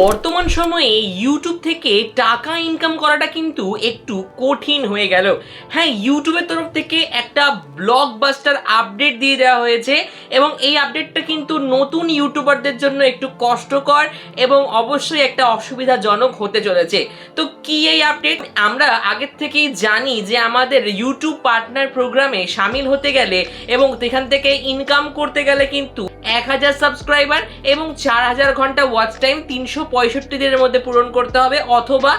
বর্তমান সময়ে ইউটিউব থেকে টাকা ইনকাম করাটা কিন্তু একটু কঠিন হয়ে গেল। হ্যাঁ, ইউটিউবের তরফ থেকে একটা ব্লকবাস্টার আপডেট দিয়ে দেওয়া হয়েছে এবং এই আপডেটটা কিন্তু নতুন ইউটিউবারদের জন্য একটু কষ্টকর এবং অবশ্যই একটা অসুবিধাজনক হতে চলেছে। তো কি এই আপডেট? আমরা আগের থেকেই জানি যে আমাদের ইউটিউব পার্টনার প্রোগ্রামে সামিল হতে গেলে এবং সেখান থেকে ইনকাম করতে গেলে কিন্তু 1000 সাবস্ক্রাইবার এবং 4000 ঘন্টা ওয়াচ টাইম 365 দিনের মধ্যে পূরণ করতে হবে অথবা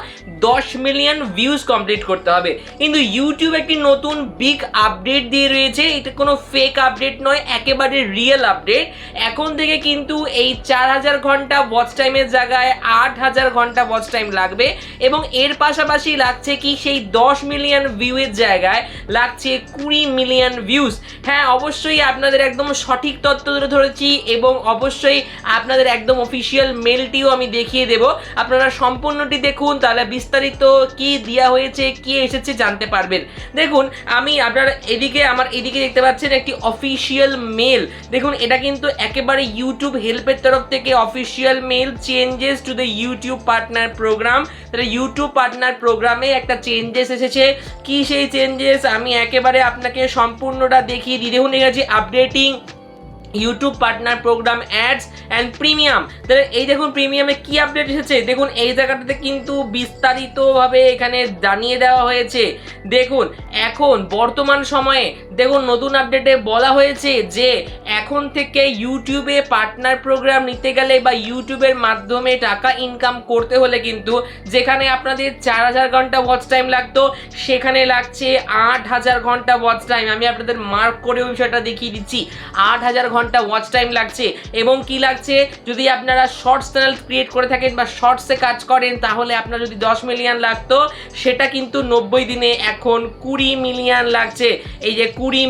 10 মিলিয়ন ভিউজ কমপ্লিট করতে হবে। কিন্তু ইউটিউব একটি নতুন বিগ আপডেট দিয়ে রয়েছে। এটা কোনো ফেক আপডেট নয়, একেবারে রিয়েল আপডেট। এখন থেকে কিন্তু এই 4000 ঘন্টা ওয়াচ টাইমের জায়গায় 8000 ঘন্টা ওয়াচ টাইম লাগবে এবং এর পাশাপাশি লাগছে কি সেই 10 মিলিয়ন ভিউয়ের জায়গায় লাগছে 20 মিলিয়ন ভিউজ। হ্যাঁ, অবশ্যই আপনাদের একদম সঠিক তথ্য ধরেছি এবং অবশ্যই আপনাদের একদম অফিসিয়াল মেলটিও আমি দেখিয়ে দেব। আপনারা সম্পূর্ণটি দেখুন, তাহলে বিস্তারিত কি দেওয়া হয়েছে, কি এসেছে জানতে পারবেন। দেখুন, আমি আপনারা আমার এদিকে দেখতে পাচ্ছেন একটি অফিসিয়াল মেল। দেখুন, এটা কিন্তু একেবারে ইউটিউব হেল্পের তরফ থেকে official mail, changes to the YouTube partner program. তাহলে ইউটিউব পার্টনার প্রোগ্রামে একটা চেঞ্জেস এসেছে। কি সেই চেঞ্জেস আমি একেবারে আপনাকে সম্পূর্ণটা দেখিয়ে দিই। দেখুন, এখানে updating YouTube partner program ads and premium. তাহলে এই দেখুন প্রিমিয়ামে কি আপডেট এসেছে। দেখুন, এই জায়গাটাতে কিন্তু বিস্তারিতভাবে এখানে জানিয়ে দেওয়া হয়েছে। দেখুন, এখন বর্তমান সময়ে দেখুন নতুন আপডেটে বলা হয়েছে যে এখন থেকে ইউটিউবে পার্টনার প্রোগ্রাম নিতে গেলে বা ইউটিউবের মাধ্যমে টাকা ইনকাম করতে হলে কিন্তু যেখানে আপনাদের 4000 ঘন্টা ওয়াচ টাইম লাগতো সেখানে লাগছে 8000 ঘন্টা ওয়াচ টাইম। আমি আপনাদের মার্ক করে বিষয়টা দেখিয়ে দিচ্ছি। 8000 ঘন্টা ওয়াচ টাইম লাগছে এবং কি লাগছে, যদি আপনারা শর্টস চ্যানেল ক্রিয়েট করে থাকেন বা শর্টসে কাজ করেন তাহলে আপনার যদি 10 মিলিয়ন লাগতো সেটা কিন্তু 90 দিনে এখন 20 মিলিয়ন লাগছে। এই যে 20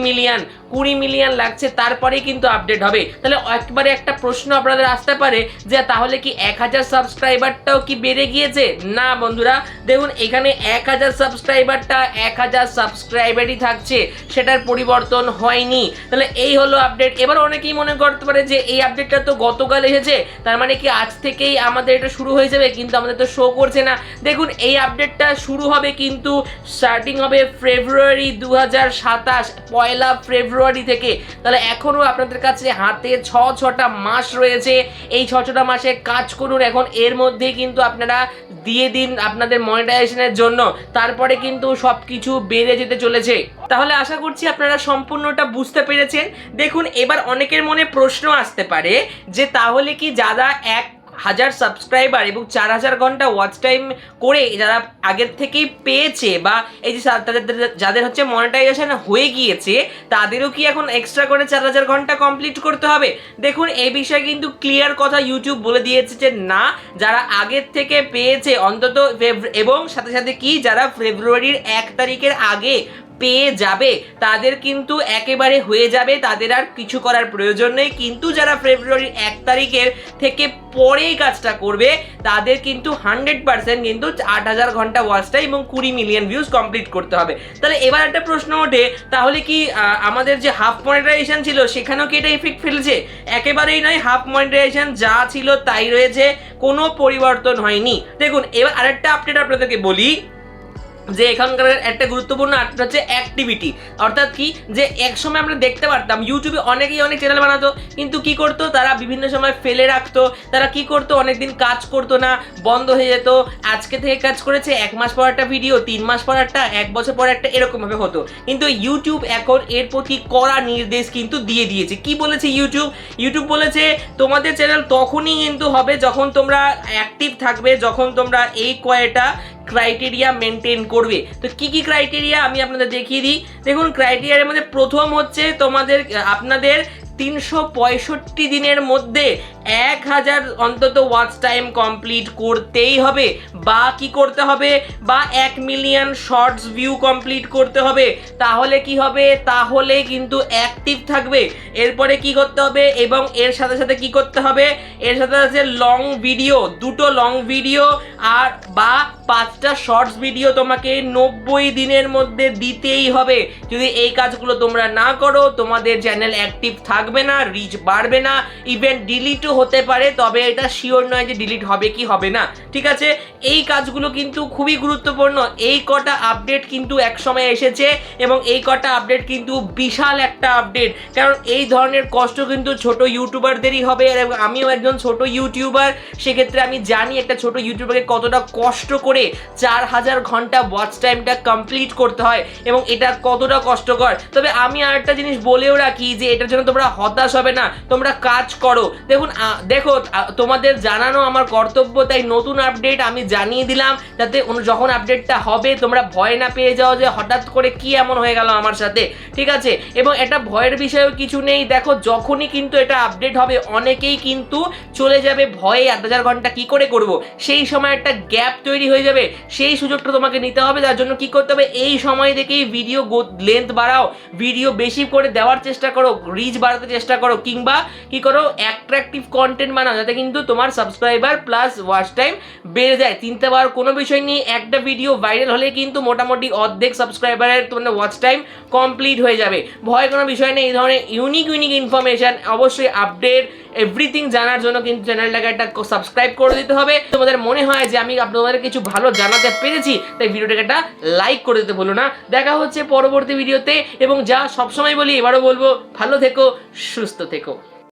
মিলিয়ন লাগছে, তারপরেই কিন্তু আপডেট হবে। তাহলে একবারে একটা প্রশ্ন আপনাদের আসতে পারে যে তাহলে কি 1000 সাবস্ক্রাইবারটাও কি বেড়ে গিয়েছে? না বন্ধুরা, দেখুন এখানে 1000 সাবস্ক্রাইবারটা 1000 সাবস্ক্রাইবারই থাকছে, সেটার পরিবর্তন হয়নি। তাহলে এই হলো আপডেট। এবার অনেকেই মনে করতে পারে যে এই আপডেটটা তো গতকাল এসেছে, তার মানে কি আজ থেকেই আমাদের এটা শুরু হয়ে যাবে? কিন্তু আমাদের তো শো করছে না। দেখুন, এই আপডেটটা শুরু হবে কিন্তু স্টার্টিং হবে ফেব্রুয়ারি 2027, 1 ফেব্রুয়ারি থেকে। তাহলে এখনও আপনাদের কাছে হাতে 6টা মাস রয়েছে। এই 6টা মাসে কাজ করুন। এখন এর মধ্যেই কিন্তু আপনারা দিয়ে দিন আপনাদের মনিটাইজেশনের জন্য, তারপরে কিন্তু সব কিছু বেড়ে যেতে চলেছে। তাহলে আশা করছি আপনারা সম্পূর্ণটা বুঝতে পেরেছেন। দেখুন, এবার অনেকের মনে প্রশ্ন আসতে পারে যে তাহলে কি যারা 1000 সাবস্ক্রাইবার এবং 4000 ঘন্টা ওয়াচ টাইম করে যারা আগের থেকেই পেয়েছে বা এই যে যাদের হচ্ছে মনিটাইজেশন হয়ে গিয়েছে তাদেরও কি এখন এক্সট্রা করে 4000 ঘন্টা কমপ্লিট করতে হবে? দেখুন, এই বিষয়ে কিন্তু ক্লিয়ার কথা ইউটিউব বলে দিয়েছে যে না, যারা আগের থেকে পেয়েছে অন্তত এবং সাথে সাথে কি যারা ফেব্রুয়ারির 1 তারিখের আগে পেয়ে যাবে তাদের কিন্তু একেবারে হয়ে যাবে, তাদের আর কিছু করার প্রয়োজন নেই। কিন্তু যারা ফেব্রুয়ারির 1 তারিখের থেকে পরেই কাজটা করবে তাদের কিন্তু 100% কিন্তু 8000 ঘন্টা ওয়াচ টাইম এবং 20 মিলিয়ন ভিউজ কমপ্লিট করতে হবে। তাহলে এবার একটা প্রশ্ন ওঠে, তাহলে কি আমাদের যে হাফ মনিটাইজেশন ছিল সেখানেও কি এটা ইফেক্ট ফেলেছে? একেবারেই নয়, হাফ মনিটাইজেশন যা ছিল তাই রয়েছে, কোনো পরিবর্তন হয়নি। দেখুন, এবার আরেকটা আপডেট আপনাদেরকে বলি যে এখানকার একটা গুরুত্বপূর্ণ আপডেট হচ্ছে অ্যাক্টিভিটি। অর্থাৎ কি, যে এক সময় আমরা দেখতে পারতাম ইউটিউবে অনেকেই অনেক চ্যানেল বানাতো, কিন্তু কি করতো তারা বিভিন্ন সময় ফেলে রাখতো। তারা কি করতো, অনেকদিন কাজ করতো না, বন্ধ হয়ে যেত। আজকে থেকে কাজ করেছে, 1 মাস পর একটা ভিডিও, 3 মাস পর একটা, 1 বছর পর একটা, এরকমভাবে হতো। কিন্তু ইউটিউব এখন এর প্রতি কড়া নির্দেশ কিন্তু দিয়ে দিয়েছে। কি বলেছে ইউটিউব বলেছে তোমাদের চ্যানেল তখনই কিন্তু হবে যখন তোমরা অ্যাক্টিভ থাকবে, যখন তোমরা এই কয়টা ক্রাইটেরিয়া মেনটেন করবে। তো কি কি ক্রাইটেরিয়া আমি আপনাদের দেখিয়ে দিই। দেখুন, ক্রাইটেরিয়ার মধ্যে প্রথম হচ্ছে আপনাদের 365 দিনের মধ্যে 1000 অন্তত ওয়াচ টাইম কমপ্লিট করতেই হবে, বা কি করতে হবে, বা 1 মিলিয়ন শর্টস ভিউ কমপ্লিট করতে হবে। তাহলে কি হবে, তাহলে কিন্তু অ্যাক্টিভ থাকবে। এরপরে কি করতে হবে, এবং এর সাথে সাথে কি করতে হবে, এর সাথে সাথে লং ভিডিও, 2টো লং ভিডিও আর বা 5টা শর্টস ভিডিও তোমাকে 90 দিনের মধ্যে দিতেই হবে। যদি এই কাজগুলো তোমরা না করো তোমাদের চ্যানেল অ্যাক্টিভ থাকবে না, রিচ বাড়বে না, ইভেন ডিলিটও হতে পারে, তবে এটা শিওর নয় যে ডিলিট হবে কি হবে না। ঠিক আছে, এই কাজগুলো কিন্তু খুবই গুরুত্বপূর্ণ। এই কটা আপডেট কিন্তু এক সময় এসেছে এবং এই কটা আপডেট কিন্তু বিশাল একটা আপডেট, কারণ এই ধরনের কষ্ট কিন্তু ছোট ইউটিউবারদেরই হবে। এবং আমিও একজন ছোট ইউটিউবার, সেক্ষেত্রে আমি জানি একটা ছোট ইউটিউবারকে কতটা কষ্ট করে 4000 ঘন্টা ওয়াচ টাইমটা কমপ্লিট করতে হয় এবং এটা কতটা কষ্টকর। তবে আমি আরেকটা জিনিস বলেও রাখি যে এটার জন্য তোমরা হতাশ হবে না, তোমরা কাজ করো। দেখো তোমাদের জানানো আমার কর্তব্য, তাই নতুন আপডেট আমি জানিয়ে দিলাম যাতে যখন আপডেটটা হবে তোমরা ভয় না পেয়ে যাও যে হঠাৎ করে কি এমন হয়ে গেল আমার সাথে। ঠিক আছে, এবং এটা ভয়ের বিষয়েও কিছু নেই। দেখো যখনই কিন্তু এটা আপডেট হবে অনেকেই কিন্তু চলে যাবে ভয়ে 8000 ঘন্টা কি করে করব, সেই সময় একটা গ্যাপ তৈরি হয়ে যাবে। সেই সুযোগটা তোমাকে নিতে হবে। তার জন্য কি করতে হবে, এই সময় দেখেই ভিডিও লেন্থ বাড়াও, ভিডিও বেশি করে দেওয়ার চেষ্টা করো, রিচ বাড়াতে চেষ্টা করো, কিংবা কি করো অ্যাট্রাকটিভ কন্টেন্ট বানাও যাতে কিন্তু তোমার সাবস্ক্রাইবার প্লাস ওয়াচ টাইম বেড়ে যায়। চিন্তা পাওয়ার কোনো বিষয় নেই, একটা ভিডিও ভাইরাল হলে কিন্তু মোটামুটি অর্ধেক সাবস্ক্রাইবারের তোমার ওয়াচ টাইম কমপ্লিট হয়ে যাবে। ভয় কোনো বিষয় নেই। এই ধরনের ইউনিক ইনফরমেশন, অবশ্যই আপডেট এভরিথিং জানার জন্য কিন্তু চ্যানেলটাকে একটা সাবস্ক্রাইব করে দিতে হবে। তোমাদের মনে হয় যে আমি আপনাদের কিছু ভালো জানাতে পেরেছি, তাই ভিডিওটাকে একটা লাইক করে দিতে ভুলো না। দেখা হচ্ছে পরবর্তী ভিডিওতে, এবং যা সবসময় বলি এবারও বলবো, ভালো থেকো, সুস্থ থেকো।